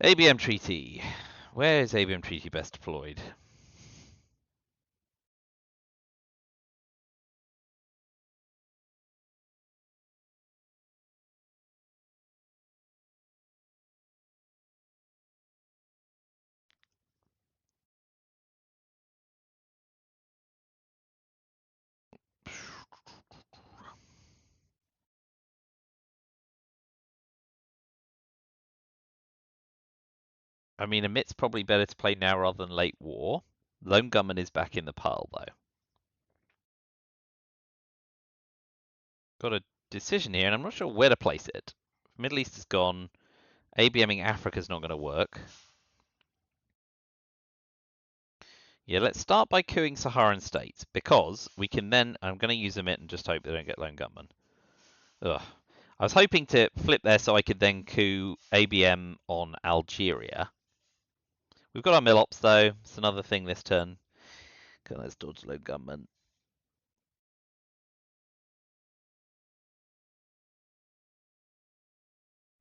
ABM Treaty. Where is ABM Treaty best deployed? I mean, Emit's probably better to play now rather than late war. Lone Gunman is back in the pile, though. Got a decision here, and I'm not sure where to place it. Middle East is gone. ABMing Africa's not going to work. Yeah, let's start by cooing Saharan states, because we can then... I'm going to use Emit and just hope they don't get Lone Gunman. Ugh. I was hoping to flip there so I could then coup ABM on Algeria. We've got our Millops, though. It's another thing this turn. Okay, let's dodge Lone Gunman.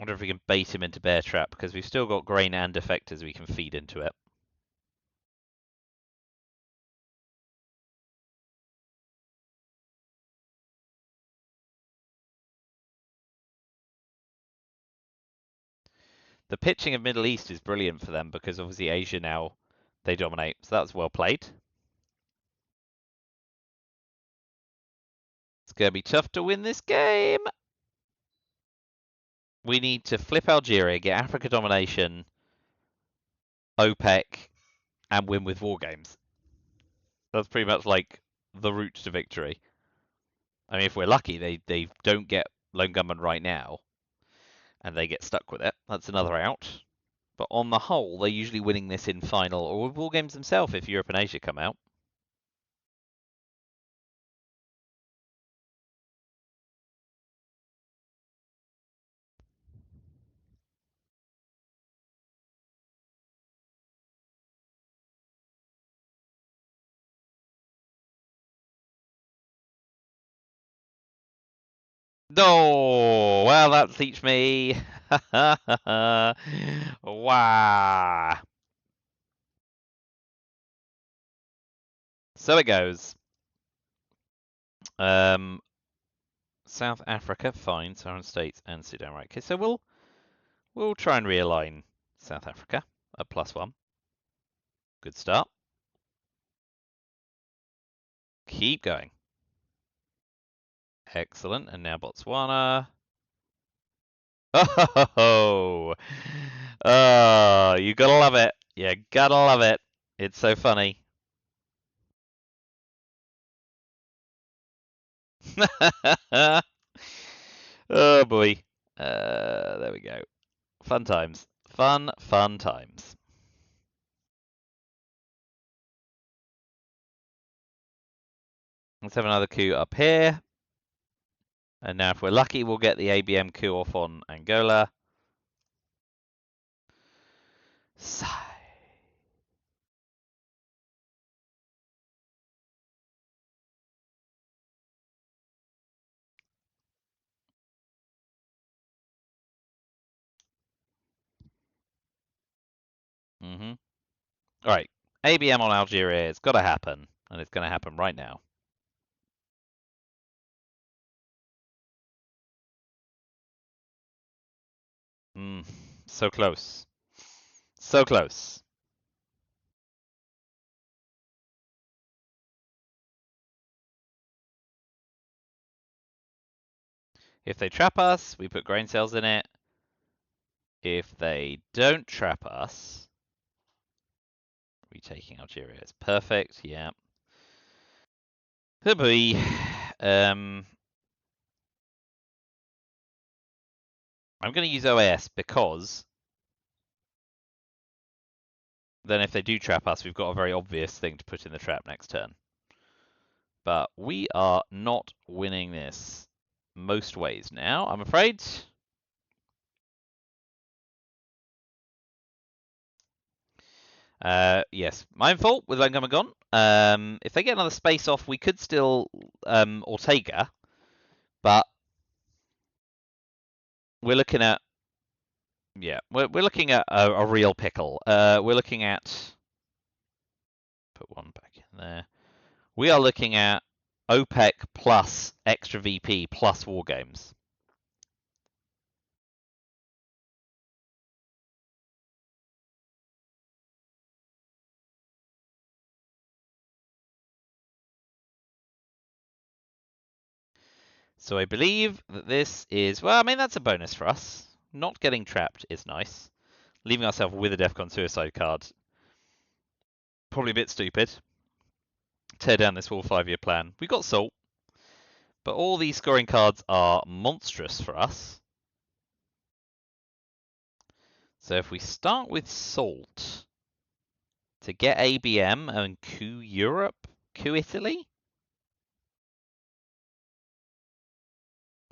Wonder if we can bait him into Bear Trap, because we've still got grain and defectors we can feed into it. The pitching of Middle East is brilliant for them, because obviously Asia now, they dominate. So that's well played. It's going to be tough to win this game. We need to flip Algeria, get Africa domination, OPEC, and win with war games. That's pretty much like the route to victory. I mean, if we're lucky, they don't get Lone Gunman right now, and they get stuck with it. That's another out. But on the whole, they're usually winning this in final or with war games themselves if Europe and Asia come out. No, well, that'll teach me. Wow. So it goes. South Africa, fine. Saharan states and Sudan, right? Okay, so we'll try and realign South Africa at +1. Good start. Keep going. Excellent. And now Botswana. Oh, you gotta love it. You gotta love it. It's so funny. Oh boy. There we go. Fun times. Fun times. Let's have another coup up here. And now if we're lucky, we'll get the ABM coup off on Angola. Sigh. Mm-hmm. All right. ABM on Algeria. It's got to happen. And it's going to happen right now. So close. So close. If they trap us, we put grain cells in it. If they don't trap us, retaking Algeria is perfect. Yeah. Oh boy. I'm going to use OAS because then if they do trap us, we've got a very obvious thing to put in the trap next turn. But we are not winning this most ways now, I'm afraid. Yes, my fault with Langama gone. If they get another space off, we could still Ortega, but we're looking at we're looking at a real pickle. We're looking at put one back in there. We are looking at OPEC plus extra VP plus war games. So I believe that this is, well, I mean, that's a bonus for us. Not getting trapped is nice. leaving ourselves with a DEFCON suicide card. Probably a bit stupid. Tear down this wall 5-year plan. We got Salt, but all these scoring cards are monstrous for us. So if we start with Salt to get ABM and coup Europe, coup Italy,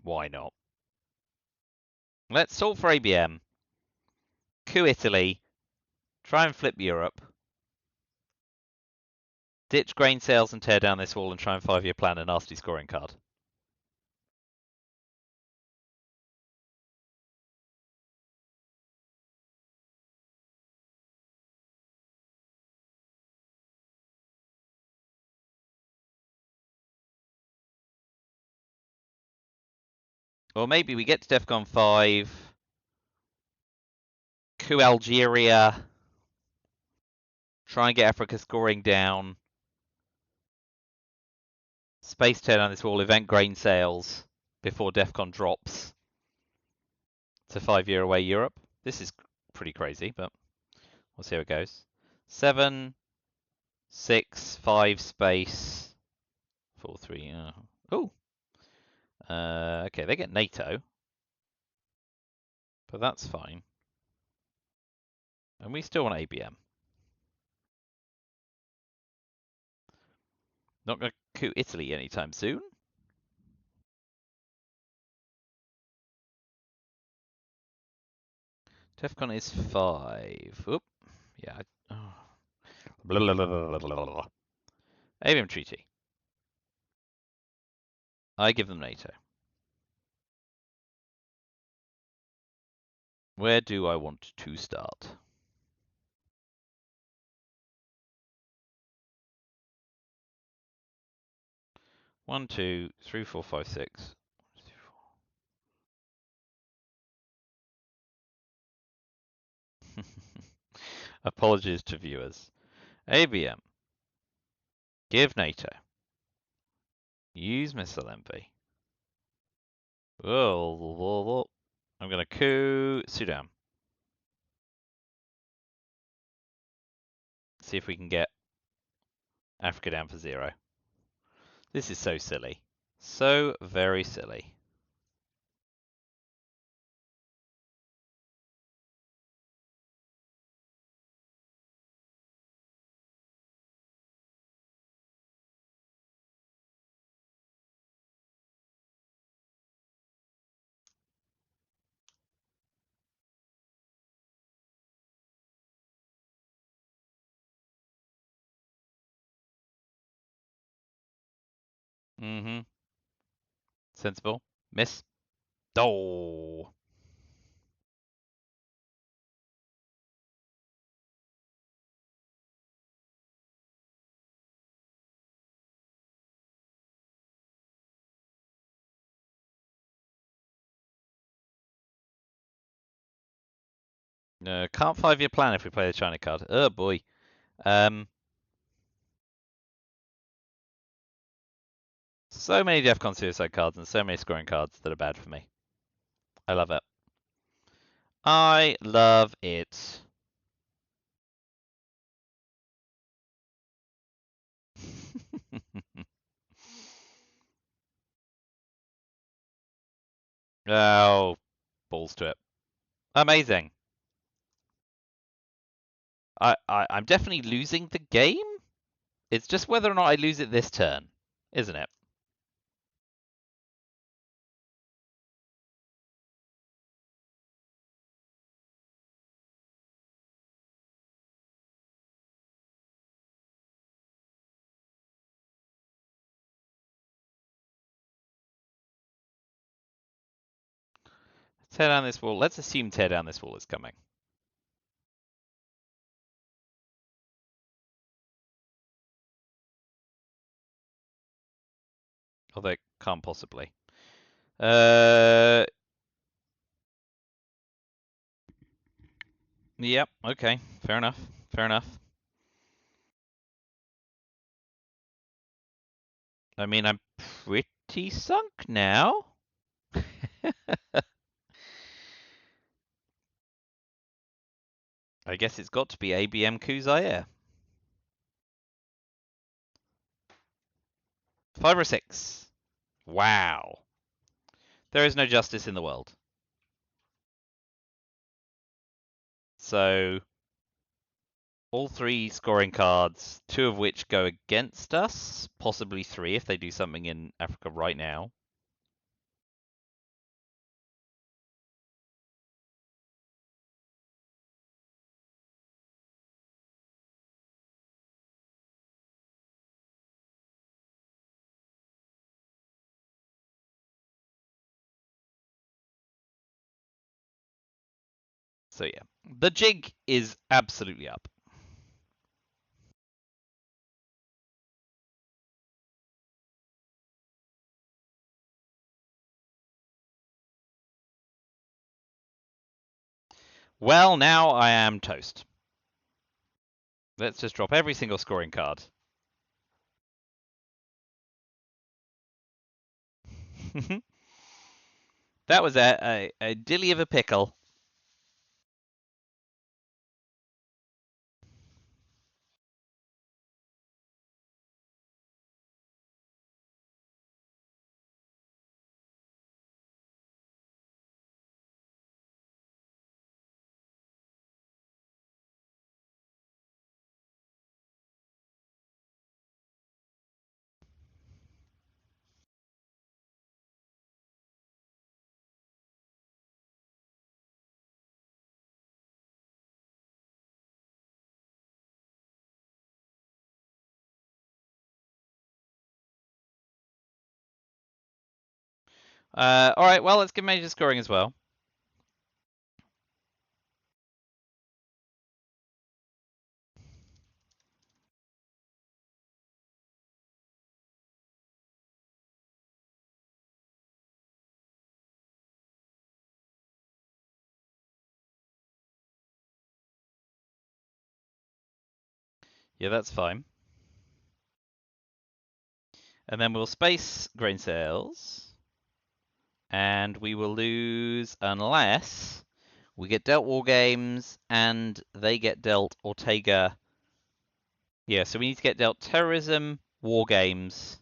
why not? Let's Salt for ABM, coup Italy, try and flip Europe, ditch grain sales and tear down this wall and try and 5-year plan a nasty scoring card. Or maybe we get to DEFCON 5, coup Algeria, try and get Africa scoring down, space tear down this wall, event grain sales before DEFCON drops to 5-year away Europe. This is pretty crazy, but we'll see how it goes. 7, 6, 5 space, 4, 3. Oh, okay, they get NATO, but that's fine. And we still want ABM. Not going to coup Italy anytime soon. DEFCON is 5. Oop. Yeah. Oh. Blah, blah, blah, blah, blah, blah. ABM treaty. I give them NATO. Where do I want to start? One, 2, 3, 4, 5, 6. Apologies to viewers. ABM. Give NATO. Use missile envy. Oh, I'm going to coup Sudan. See if we can get Africa down for 0. This is so silly. So very silly. Mm-hmm. Sensible. Miss. Oh. No, can't 5-year plan if we play the China card. Oh boy. So many DEFCON suicide cards and so many scoring cards that are bad for me. I love it. I love it. Oh, balls to it. Amazing. I'm definitely losing the game. It's just whether or not I lose it this turn, isn't it? Tear down this wall. Let's assume tear down this wall is coming. Although it can't possibly. Yep, okay. Fair enough. Fair enough. I mean, I'm pretty sunk now. I guess it's got to be ABM Zaire. 5 or 6. Wow. There is no justice in the world. So, all 3 scoring cards, 2 of which go against us, possibly 3 if they do something in Africa right now. So yeah, the jig is absolutely up. Well, now I am toast. Let's just drop every single scoring card. That was a dilly of a pickle. All right, well, let's give major scoring as well. Yeah, that's fine. And then we'll space grain sales. And we will lose unless we get dealt war games and they get dealt Ortega. Yeah, so we need to get dealt terrorism, war games.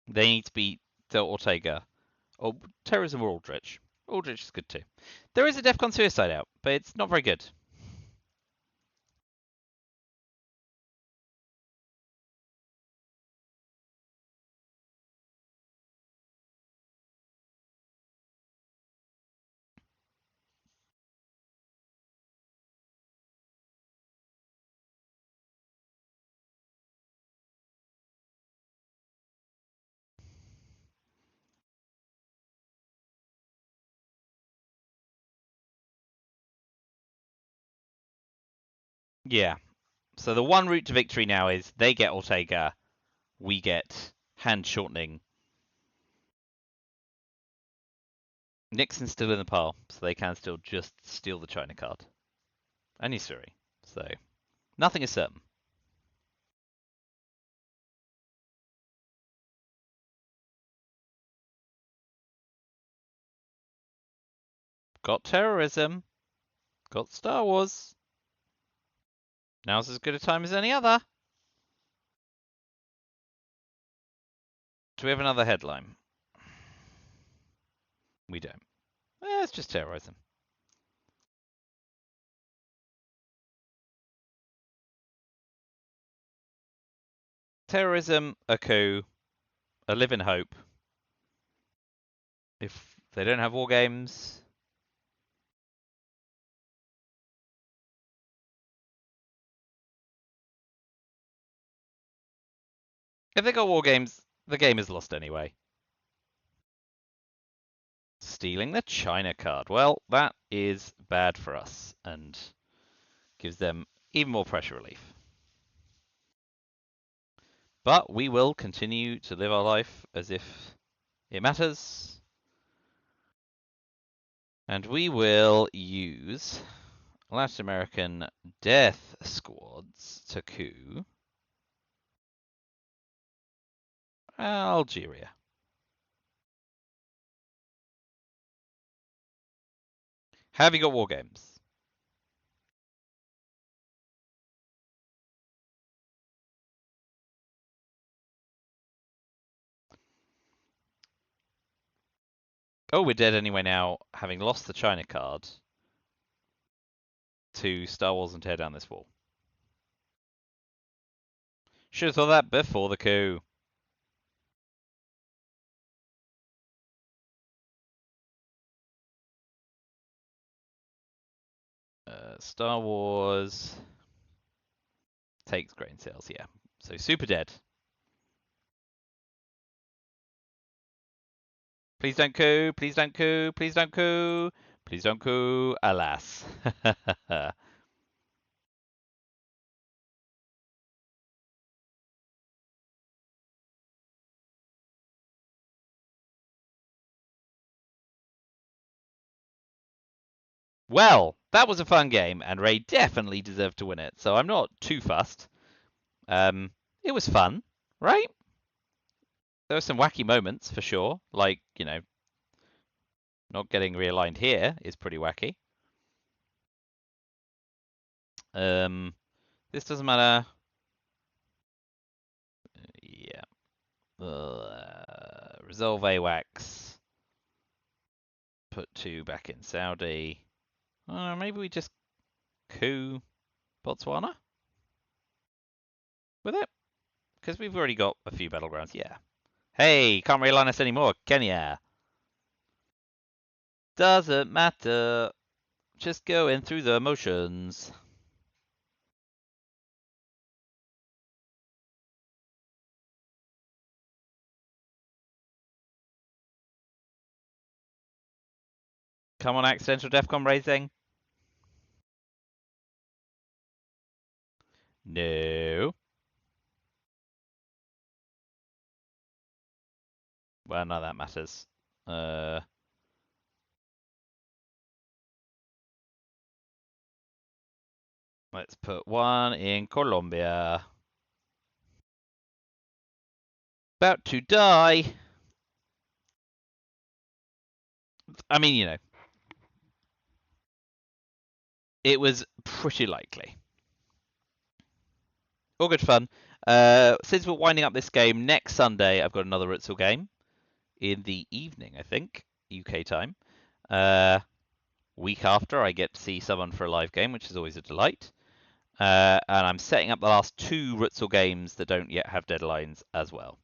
They need to be dealt Ortega. Oh, terrorism or Aldrich. Aldrich is good too. There is a DEFCON suicide out, but it's not very good. Yeah. So the one route to victory now is they get Ortega, we get hand shortening. Nixon's still in the pile, so they can still just steal the China card. And Usuri. So nothing is certain. Got terrorism. Got Star Wars. Now's as good a time as any other. Do we have another headline? We don't. It's just terrorism. Terrorism, a coup, a live in hope. If they don't have war games. If they got war games, the game is lost anyway. Stealing the China card. Well, that is bad for us and gives them even more pressure relief. But we will continue to live our life as if it matters. And we will use Latin American death squads to coup Algeria. Have you got war games? Oh, we're dead anyway now, having lost the China card to Star Wars and tear down this wall. Should have thought that before the coup. Star Wars takes grain sales, yeah. So super dead. Please don't coup, please don't coup, please don't coup, please don't coup, alas. Well, that was a fun game, and Ray definitely deserved to win it, so I'm not too fussed. It was fun, right? There were some wacky moments for sure, like, not getting realigned here is pretty wacky. This doesn't matter. Yeah. Resolve AWACS. Put 2 back in Saudi. Maybe we just coup Botswana with it? Because we've already got a few battlegrounds. Yeah. Hey, can't realign us anymore, can ya? Doesn't matter. Just going through the motions. Come on, accidental DEFCON raising. No. Well, none of that matters. Let's put 1 in Colombia. About to die. I mean, it was pretty likely. All good fun. Since we're winding up this game, next Sunday I've got another RTSL game in the evening, I think, UK time. Week after, I get to see someone for a live game, which is always a delight. And I'm setting up the last 2 RTSL games that don't yet have deadlines as well.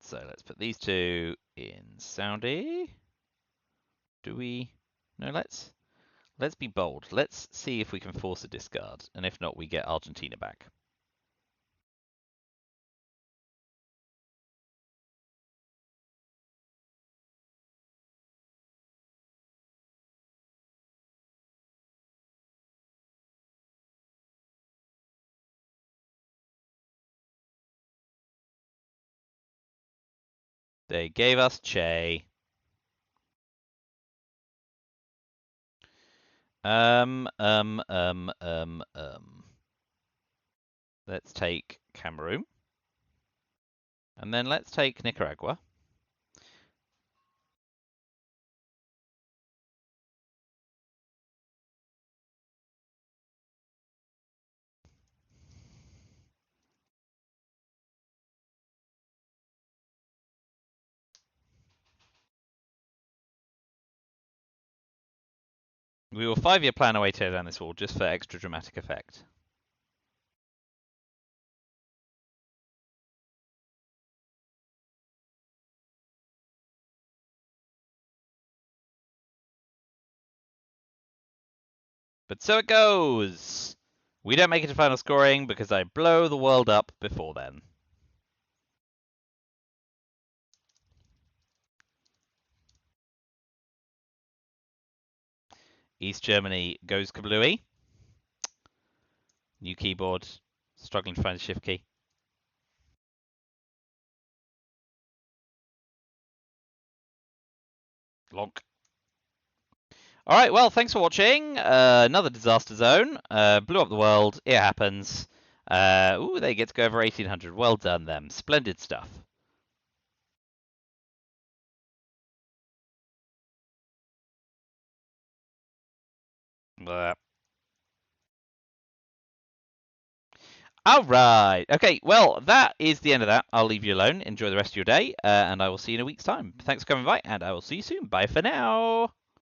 So let's put these 2 in Saudi. Do we? No, let's be bold. Let's see if we can force a discard, and if not, we get Argentina back. They gave us Che. Let's take Cameroon. And then let's take Nicaragua. We will 5-year plan our way to tear down this wall just for extra dramatic effect. But so it goes! We don't make it to final scoring because I blow the world up before then. East Germany goes kablooey. New keyboard. Struggling to find a shift key. Lonk. All right, well, thanks for watching. Another disaster zone. Blew up the world. It happens. Ooh, they get to go over 1800. Well done, them. Splendid stuff. All right. Okay. Well, that is the end of that. I'll leave you alone. Enjoy the rest of your day, and I will see you in a week's time. Thanks for coming by, and I will see you soon. Bye for now.